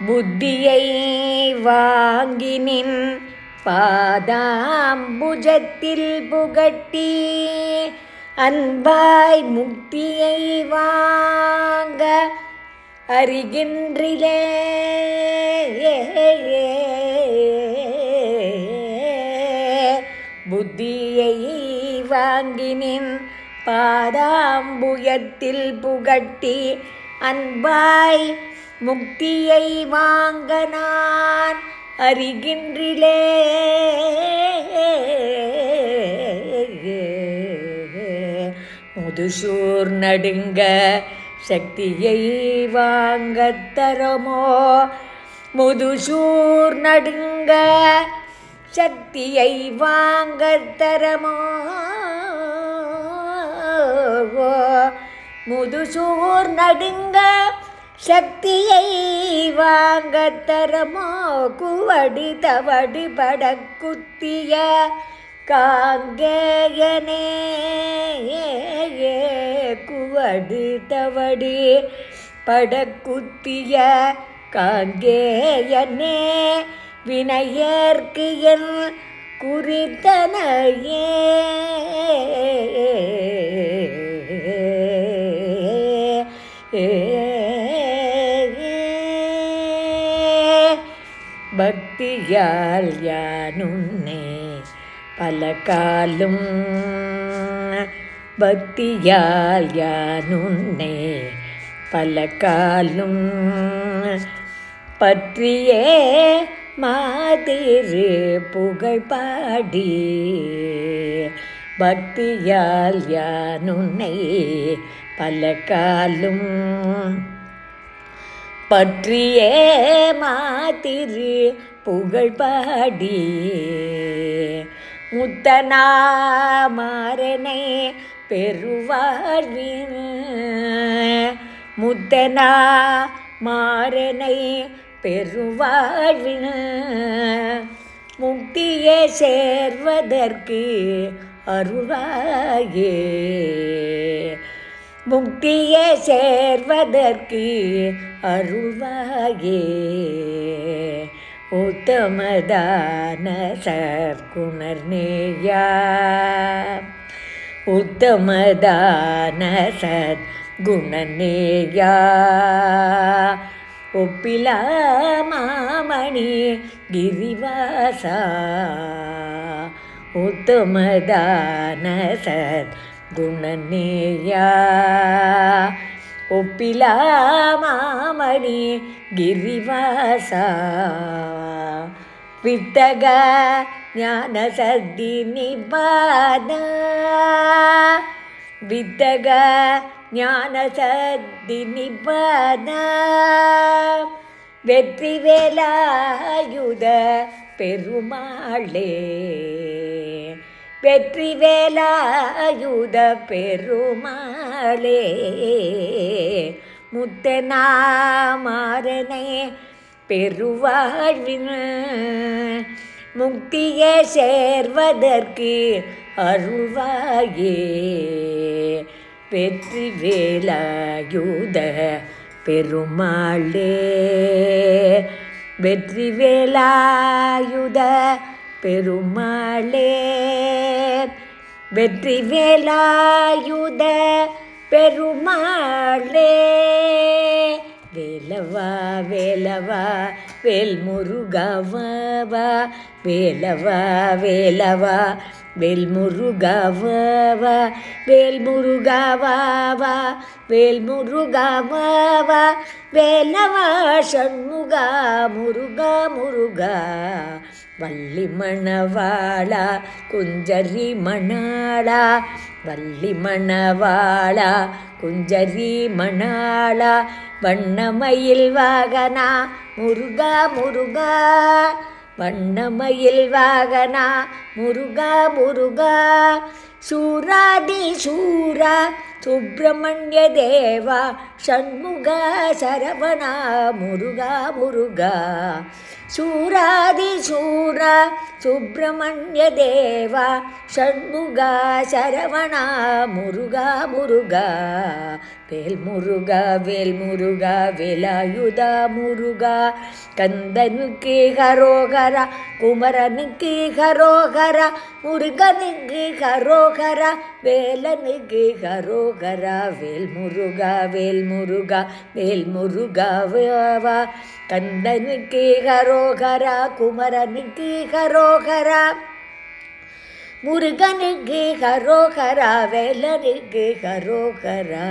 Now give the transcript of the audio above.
புத்தியை வாங்கினின் பாதாம்புஜத்தில் புகட்டி அன்பாய் முக்தியை வாங்க அறிகின்றிலே. புத்தியை வாங்கினின் பாதாம்புயத்தில் புகட்டி அன்பாய் முக்தியை வாங்க நான் அறிகின்றிலே. முதுசூர் நடுங்க சக்தியை வாங்கத் தரமோ, முதுசூர் நடுங்க சக்தியை வாங்கத் தரமோ, முதுசூர் நடுங்க சக்தியை வாங்கத் தரமோ, குவடு தவடு படக்குத்திய காங்கேயனே, குவடு தவடு படக்குத்திய காங்கேயனே, வினையேற்கு என் குறித்தனையே. பக்தியால் யானுன்னை பல காலும், பக்தியால் யானுன்னை பல காலும் பற்றியே மாதிரு புகழ் பாடி, பக்தியால் யானுன்னை பல காலும் பற்றியே மாதிரு புகழ் பாடி, முத்தனாமாறனை பெருவாழ்வின், முத்தனாமாறனை பெருவாழ்வின் முக்தியை சேர்வதற்கு அருளாயே, முக்தியை சேர்வதற்கு அருள்வாயே. உத்தமதான சற்குணர்நேயா, உத்தமதான சத்குணநேயா, ஒப்பிலா மாமணி கிரிவாசா, உத்தமதான சத்குணநேயா, ஒப்பிலா மாமணி கிரிவாசா, வித்தக ஞான சத்தி நிபாத, வித்தக ஞான சத்தி நிபாத, வெற்றி வேலாயுத பெருமாளே, வெற்றி வேலாயுத பெருமாளே, முத்தனாமாறனை பெருவாழ்வின் முக்தியை சேர்வதற்கு அருள்வாயே. வெற்றி வேலாயுத பெருமாளே, வெற்றி வேலாயுத பெருமாளே, வெற்றி வேலாயுத பெருமாளே. வேலவா வேலவா வேல்முருகவா, வேலவா வேலவா வேல்முருகவா, வேல்முருகவா, வேல்முருகவா, வேலவா ஷண்முகா முருகா முருகா, வள்ளி மணவாளா குஞ்சரி மணாளா, வள்ளி மணவாளா குஞ்சரி மணாளா, வண்ணமயில் வாகனா முருகா முருகா, வண்ணமயில் வாகனா முருகா முருகா, சூராதி சூரா சுப்பிரமணிய தேவா ஷண்முகா சரவணா முருகா முருகா, சூராதி சூரா சுப்பிரமணிய தேவா ஷண்முகா சரவணா முருகா முருகா, வேல் முருகா வேல் முருகா வேலாயுதா முருகா கந்தனுக்கு ஹரோஹரா குமரனுக்கு ஹரோஹரா முருகனுக்கு ஹரோஹரா வேலனுக்கு ஹரோஹரா வேல் முருகா வேல் முருகா வேல் முருகா வா கந்தனுக்கு ஹரோஹரா குமரனுக்கு ஹரோஹரா முருகனுக்கு ஹரோஹரா வேலனுக்கு ஹரோஹரா.